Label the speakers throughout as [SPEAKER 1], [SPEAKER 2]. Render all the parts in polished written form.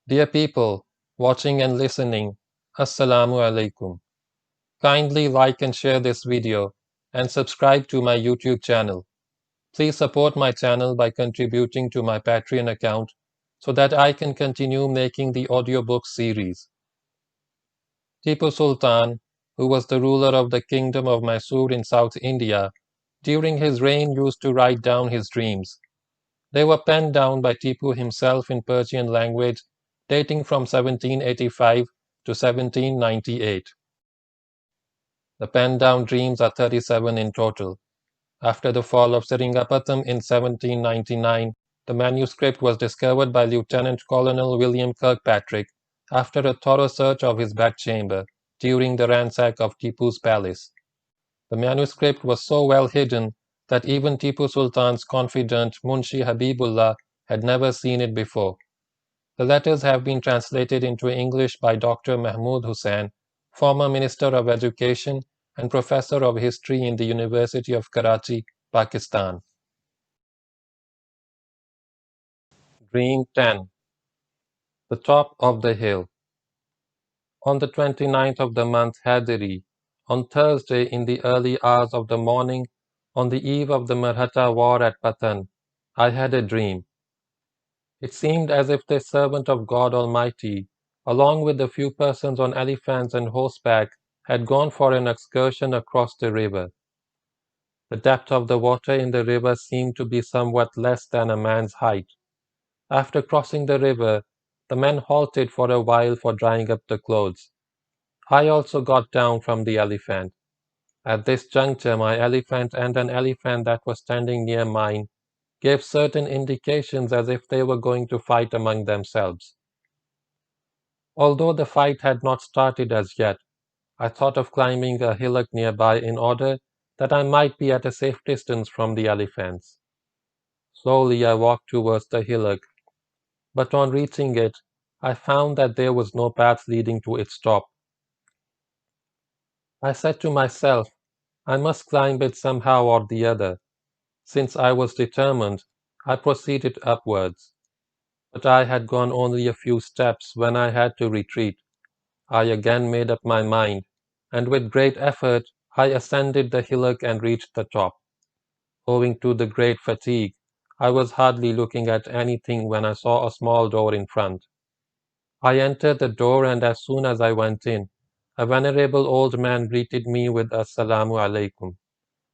[SPEAKER 1] Dear people, watching and listening, Assalamu alaikum. Kindly like and share this video and subscribe to my YouTube channel. Please support my channel by contributing to my Patreon account so that I can continue making the audiobook series. Tipu Sultan, who was the ruler of the kingdom of Mysore in South India, during his reign used to write down his dreams. They were penned down by Tipu himself in Persian language dating from 1785 to 1798. The penned down dreams are 37 in total. After the fall of Seringapatam in 1799, the manuscript was discovered by Lieutenant Colonel William Kirkpatrick after a thorough search of his bedchamber during the ransack of Tipu's palace. The manuscript was so well hidden that even Tipu Sultan's confidant Munshihabibullah had never seen it before. The letters have been translated into English by Dr. Mahmood Hussain, former Minister of Education and Professor of History in the University of Karachi, Pakistan. Dream 10. The Top of the Hill. On the 29th of the month Hadiri, on Thursday in the early hours of the morning, on the eve of the Marhatta war at Patan, I had a dream. It seemed as if the servant of God Almighty, along with a few persons on elephants and horseback, had gone for an excursion across the river. The depth of the water in the river seemed to be somewhat less than a man's height. After crossing the river, the men halted for a while for drying up the clothes. I also got down from the elephant. At this juncture, my elephant and an elephant that was standing near mine gave certain indications as if they were going to fight among themselves. Although the fight had not started as yet, I thought of climbing a hillock nearby in order that I might be at a safe distance from the elephants. Slowly I walked towards the hillock, but on reaching it, I found that there was no path leading to its top. I said to myself, I must climb it somehow or the other. Since I was determined, I proceeded upwards. But I had gone only a few steps when I had to retreat. I again made up my mind, and with great effort I ascended the hillock and reached the top. Owing to the great fatigue, I was hardly looking at anything when I saw a small door in front. I entered the door, and as soon as I went in, a venerable old man greeted me with Assalamu alaikum,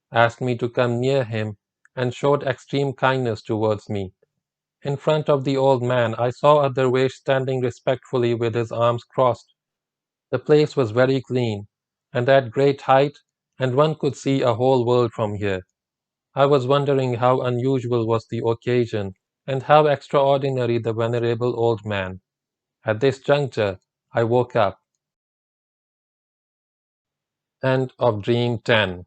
[SPEAKER 1] asked me to come near him, and showed extreme kindness towards me. In front of the old man, I saw a dervish standing respectfully with his arms crossed. The place was very clean, and at great height, and one could see a whole world from here. I was wondering how unusual was the occasion, and how extraordinary the venerable old man. At this juncture, I woke up. End of Dream 10.